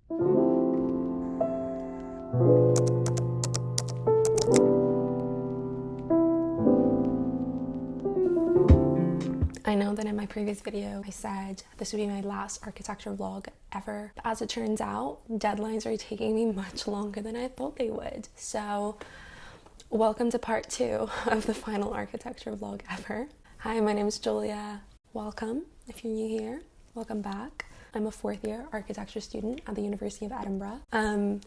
I know that in my previous video I said this would be my last architecture vlog ever, but as it turns out, deadlines are taking me much longer than I thought they would. So welcome to part 2 of the final architecture vlog ever. Hi, my name is Julia. Welcome if you're new here. Welcome back. I'm a 4th year architecture student at the University of Edinburgh.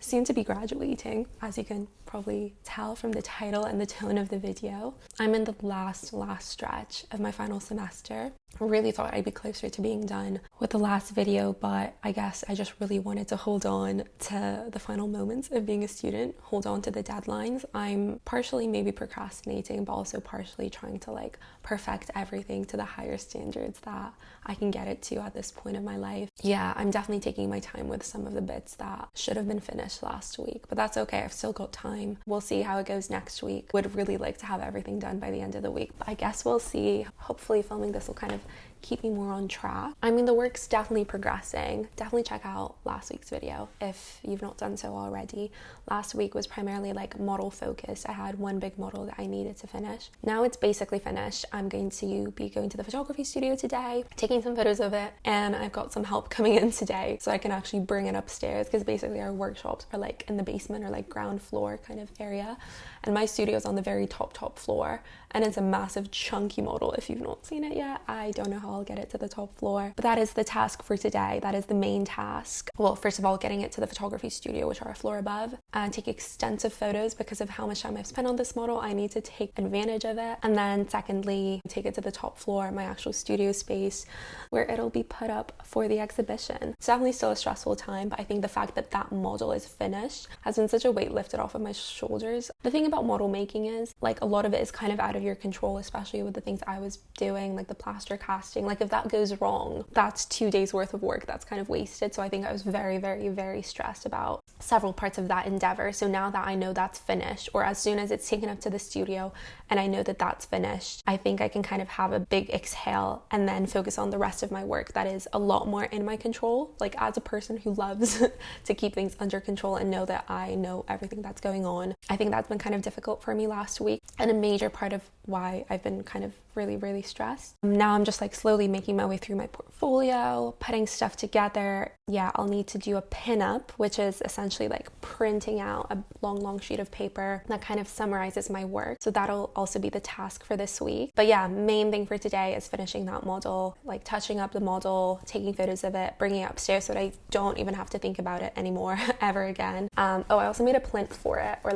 Soon to be graduating, as you can probably tell from the title and the tone of the video. I'm in the last stretch of my final semester. I really thought I'd be closer to being done with the last video, but I guess I just really wanted to hold on to the final moments of being a student, hold on to the deadlines. I'm partially maybe procrastinating, but also partially trying to perfect everything to the higher standards that I can get it to at this point of my life. Yeah, I'm definitely taking my time with some of the bits that should have been finished last week, but that's okay. I've still got time. We'll see how it goes next week. Would really like to have everything done by the end of the week, but I guess we'll see. Hopefully filming this will kind of keep me more on track. I mean, the work's definitely progressing. Definitely check out last week's video if you've not done so already. Last week was primarily model focused. I had one big model that I needed to finish. Now it's basically finished. I'm going to be going to the photography studio today, taking some photos of it, and I've got some help coming in today so I can actually bring it upstairs, because basically our workshops are in the basement or ground floor kind of area, and my studio is on the very top floor, and it's a massive chunky model. If you've not seen it yet, I don't know how I'll get it to the top floor, but that is the task for today. That is the main task. Well, first of all, getting it to the photography studio, which are a floor above, and take extensive photos because of how much time I've spent on this model. I need to take advantage of it. And then secondly, take it to the top floor, my actual studio space, where it'll be put up for the exhibition. It's definitely still a stressful time, but I think the fact that that model is finished has been such a weight lifted off of my shoulders. The thing about model making is a lot of it is kind of out of your control, especially with the things I was doing, the plaster casting. If that goes wrong, that's 2 days worth of work that's kind of wasted. So I think I was very stressed about several parts of that endeavor. So now that I know that's finished, or as soon as it's taken up to the studio and I know that that's finished, I think I can kind of have a big exhale and then focus on the rest of my work that is a lot more in my control. As a person who loves to keep things under control and know that I know everything that's going on, I think that's been kind of difficult for me last week, and a major part of why I've been kind of really stressed. Now I'm just slowly making my way through my portfolio, putting stuff together. Yeah, I'll need to do a pin-up, which is essentially printing out a long sheet of paper that kind of summarizes my work. So that'll also be the task for this week. But yeah, main thing for today is finishing that model, touching up the model, taking photos of it, bringing it upstairs so that I don't even have to think about it anymore ever again. I also made a plinth for it, or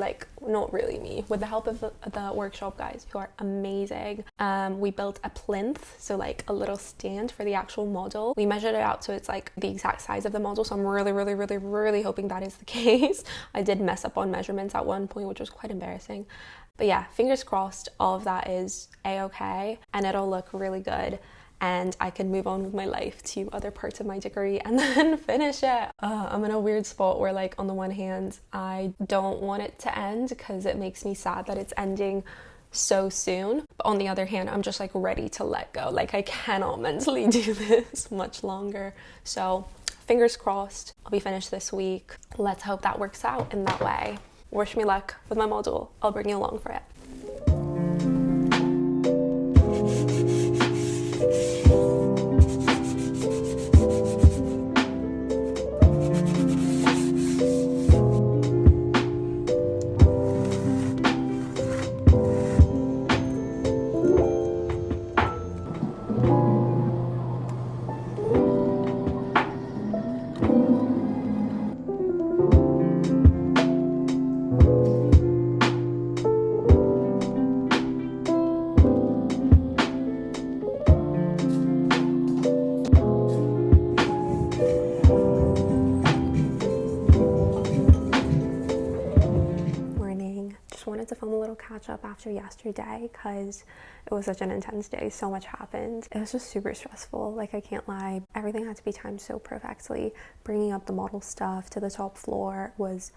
not really me, with the help of the workshop guys who are amazing. We built a plinth, so a little stand for the actual model. We measured it out so it's the exact size of the model, so I'm really hoping that is the case. I did mess up on measurements at one point, which was quite embarrassing. But yeah, fingers crossed all of that is a-okay and it'll look really good, and I can move on with my life to other parts of my degree and then finish it. I'm in a weird spot where on the one hand, I don't want it to end because it makes me sad that it's ending so soon, but on the other hand, I'm just ready to let go. I cannot mentally do this much longer. So fingers crossed I'll be finished this week. Let's hope that works out in that way. Wish me luck with my model. I'll bring you along for it. To film a little catch up after yesterday because it was such an intense day. So much happened. It was just super stressful. I can't lie. Everything had to be timed so perfectly. Bringing up the model stuff to the top floor was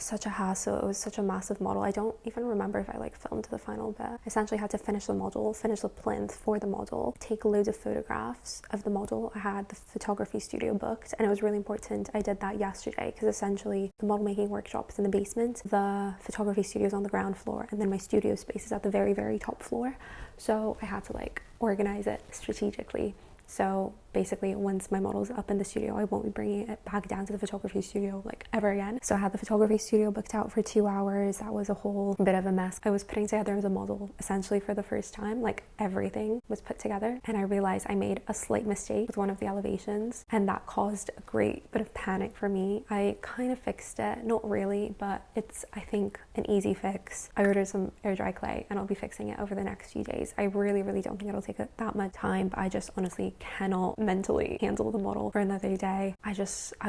such a hassle. It was such a massive model. I don't even remember if I like filmed the final bit. I essentially had to finish the model, finish the plinth for the model, take loads of photographs of the model. I had the photography studio booked, and it was really important I did that yesterday, because essentially the model making workshop is in the basement, the photography studio is on the ground floor, and then my studio space is at the very, very top floor. So I had to like organize it strategically. So basically, once my model's up in the studio, I won't be bringing it back down to the photography studio like ever again. So I had the photography studio booked out for 2 hours. That was a whole bit of a mess. I was putting together the model essentially for the first time, like everything was put together, and I realized I made a slight mistake with one of the elevations, and that caused a great bit of panic for me. I kind of fixed it, not really, but it's, I think, an easy fix. I ordered some air dry clay and I'll be fixing it over the next few days. I really don't think it'll take that much time, but I just honestly cannot mentally handle the model for another day. I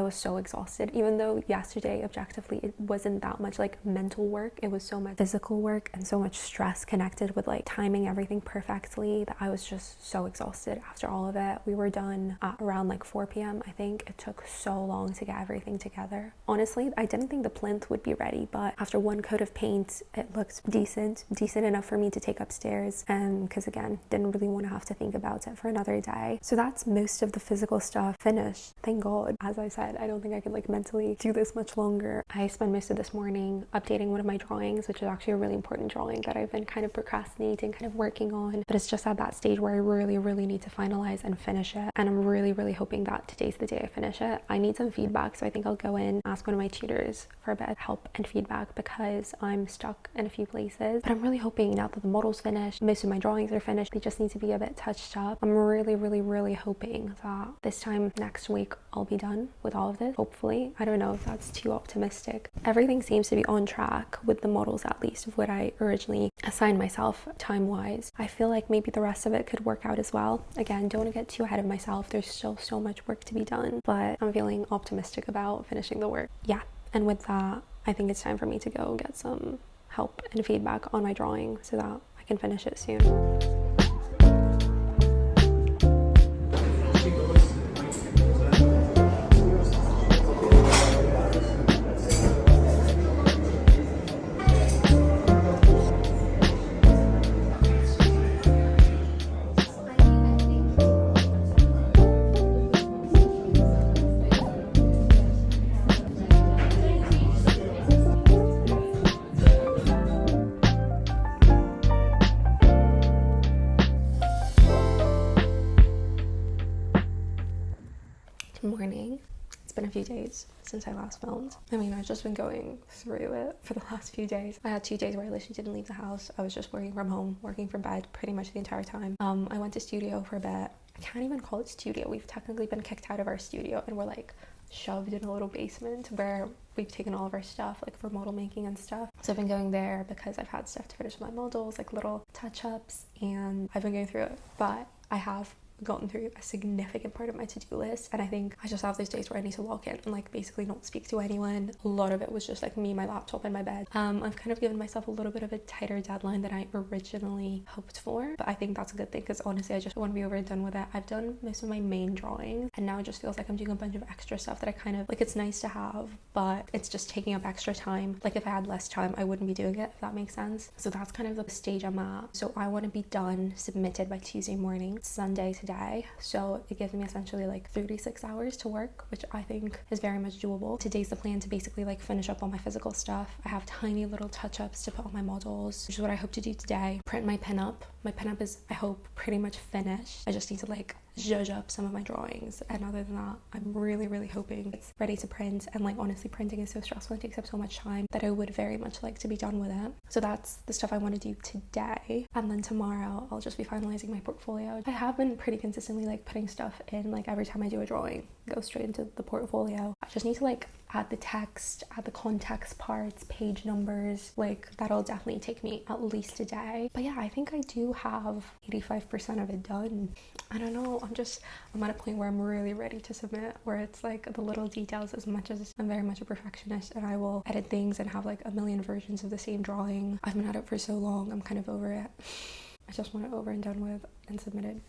was so exhausted, even though yesterday objectively it wasn't that much like mental work. It was so much physical work and so much stress connected with like timing everything perfectly that I was just so exhausted after all of it. We were done at around like 4 p.m. I think. It took so long to get everything together. Honestly, I didn't think the plinth would be ready, but after one coat of paint it looked decent enough for me to take upstairs, and because again, didn't really want to have to think about it for another day. So that's most of the physical stuff finished, thank God. As I said, I don't think I could like mentally do this much longer. I spent most of this morning updating one of my drawings, which is actually a really important drawing that I've been kind of procrastinating, kind of working on, but it's just at that stage where I really need to finalize and finish it, and I'm really hoping that today's the day I finish it. I need some feedback, so I think I'll go in, ask one of my tutors for a bit of help and feedback, because I'm stuck in a few places. But I'm really hoping now that the model's finished, most of my drawings are finished, they just need to be a bit touched up. I'm really hoping that this time next week I'll be done with all of this, hopefully. I don't know if that's too optimistic. Everything seems to be on track with the models, at least of what I originally assigned myself time-wise. I feel like maybe the rest of it could work out as well. Again, don't want to get too ahead of myself. There's still so much work to be done, but I'm feeling optimistic about finishing the work. Yeah, and with that, I think it's time for me to go get some help and feedback on my drawing so that I can finish it soon. Morning. It's been a few days since I last filmed. I mean, I've just been going through it for the last few days. I had 2 days where I literally didn't leave the house. I was just working from home, working from bed pretty much the entire time. I went to studio for a bit. I can't even call it studio. We've technically been kicked out of our studio and we're like shoved in a little basement where we've taken all of our stuff like for model making and stuff. So I've been going there because I've had stuff to finish my models, like little touch-ups, and I've been going through it. But I have gotten through a significant part of my to-do list, and I think I just have those days where I need to lock in and like basically not speak to anyone. A lot of it was just like me, my laptop, and my bed. I've kind of given myself a little bit of a tighter deadline than I originally hoped for, but I think that's a good thing because honestly I just want to be over and done with it. I've done most of my main drawings and now it just feels like I'm doing a bunch of extra stuff that I kind of like. It's nice to have, but it's just taking up extra time. Like if I had less time I wouldn't be doing it, if that makes sense. So that's kind of the stage I'm at. So I want to be done, submitted by Tuesday morning. It's Sunday today, so it gives me essentially like 36 hours to work, which I think is very much doable. Today's the plan to basically like finish up all my physical stuff. I have tiny little touch-ups to put on my models, which is what I hope to do today. Print my pinup. My pinup is, I hope, pretty much finished. I just need to like zhuzh up some of my drawings, and other than that I'm really hoping it's ready to print. And like honestly, printing is so stressful and takes up so much time that I would very much like to be done with it. So that's the stuff I want to do today, and then tomorrow I'll just be finalizing my portfolio. I have been pretty consistently like putting stuff in, like every time I do a drawing go straight into the portfolio. I just need to like add the text, add the context parts, page numbers. Like that'll definitely take me at least a day. But yeah, I think I do have 85% of it done. I don't know, I'm at a point where I'm really ready to submit, where it's like the little details. As much as I'm very much a perfectionist and I will edit things and have like a million versions of the same drawing, I've been at it for so long, I'm kind of over it. I just want it over and done with and submitted.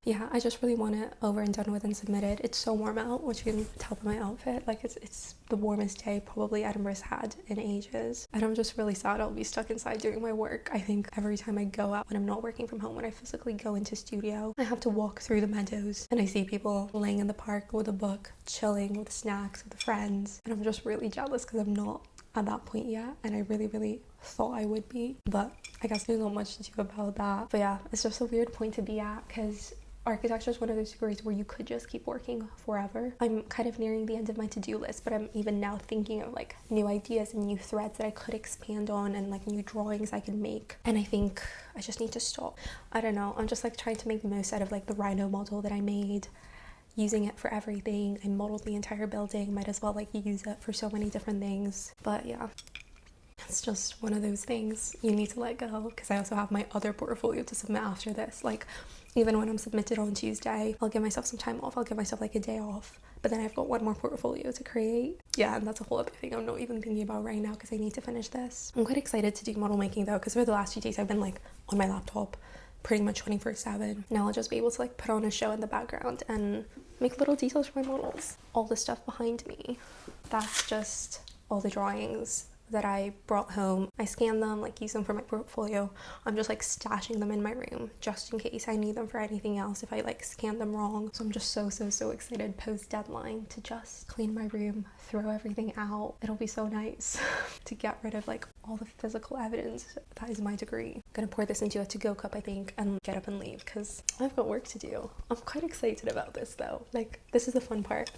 yeah, I just really want it over and done with and submitted. It's so warm out, which you can tell by my outfit. Like it's the warmest day probably Edinburgh's had in ages. And I'm just really sad I'll be stuck inside doing my work. I think every time I go out when I'm not working from home, when I physically go into studio, I have to walk through the meadows and I see people laying in the park with a book, chilling with snacks with friends. And I'm just really jealous because I'm not at that point yet, and I really thought I would be, but I guess there's not much to do about that. But yeah, it's just a weird point to be at because architecture is one of those degrees where you could just keep working forever. I'm kind of nearing the end of my to-do list, but I'm even now thinking of like new ideas and new threads that I could expand on and like new drawings I can make, and I think I just need to stop. I don't know, I'm just like trying to make the most out of like the Rhino model that I made, using it for everything. I modeled the entire building, might as well like use it for so many different things. But yeah, it's just one of those things you need to let go, because I also have my other portfolio to submit after this. Like even when I'm submitted on Tuesday, I'll give myself some time off, I'll give myself like a day off, but then I've got one more portfolio to create. Yeah, and that's a whole other thing I'm not even thinking about right now because I need to finish this. I'm quite excited to do model making though, because for the last few days I've been like on my laptop pretty much 24/7. Now I'll just be able to like put on a show in the background and make little details for my models. All the stuff behind me, that's just all the drawings that I brought home. I scan them, like use them for my portfolio. I'm just like stashing them in my room just in case I need them for anything else if I like scan them wrong. So I'm just so excited post deadline to just clean my room, throw everything out. It'll be so nice to get rid of like all the physical evidence that is my degree. I'm gonna pour this into a to-go cup I think and get up and leave because I've got work to do. I'm quite excited about this though. Like this is the fun part.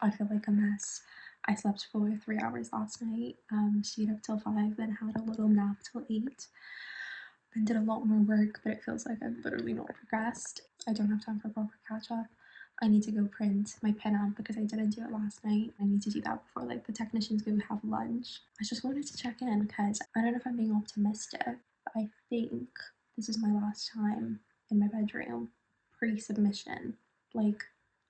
I feel like a mess. I slept for 3 hours last night, stayed up till 5, then had a little nap till 8, then did a lot more work, but it feels like I've literally not progressed. I don't have time for proper catch up. I need to go print my pin up because I didn't do it last night. I need to do that before like the technicians go have lunch. I just wanted to check in because I don't know if I'm being optimistic, but I think this is my last time in my bedroom pre-submission. Like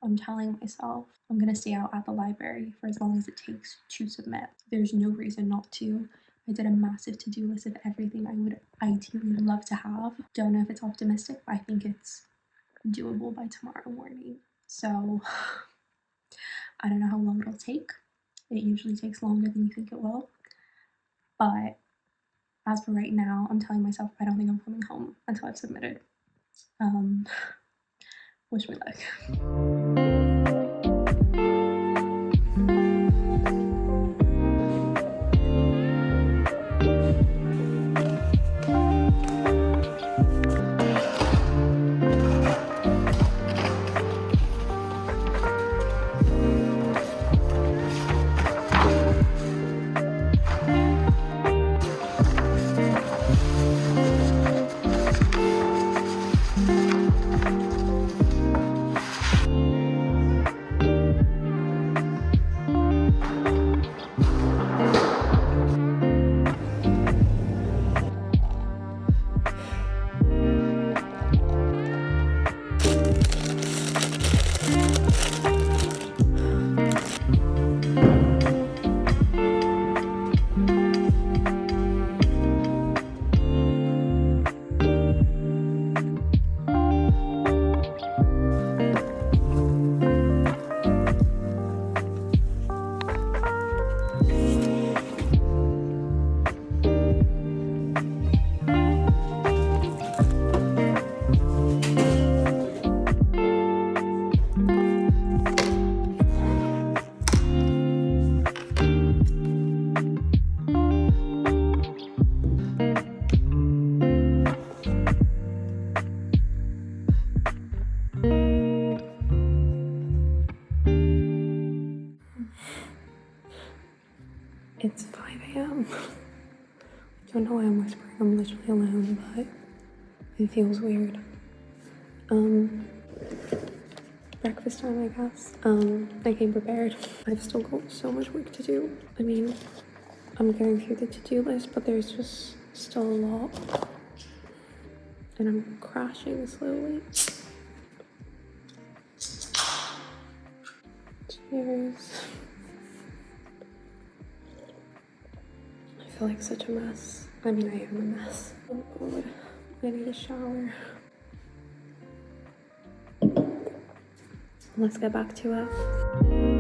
I'm telling myself I'm gonna stay out at the library for as long as it takes to submit. There's no reason not to. I did a massive to-do list of everything I would ideally love to have. Don't know if it's optimistic, but I think it's doable by tomorrow morning. So I don't know how long it'll take. It usually takes longer than you think it will. But as for right now, I'm telling myself I don't think I'm coming home until I've submitted. Wish me luck. It's 5 a.m. I don't know why I'm whispering, I'm literally alone, but It feels weird. Breakfast time, I guess. I came prepared. I've still got so much work to do. I mean, I'm going through the to-do list, but there's just still a lot. And I'm crashing slowly. Cheers. I feel like such a mess. I mean, I am a mess. Oh god, I need a shower. Let's get back to it.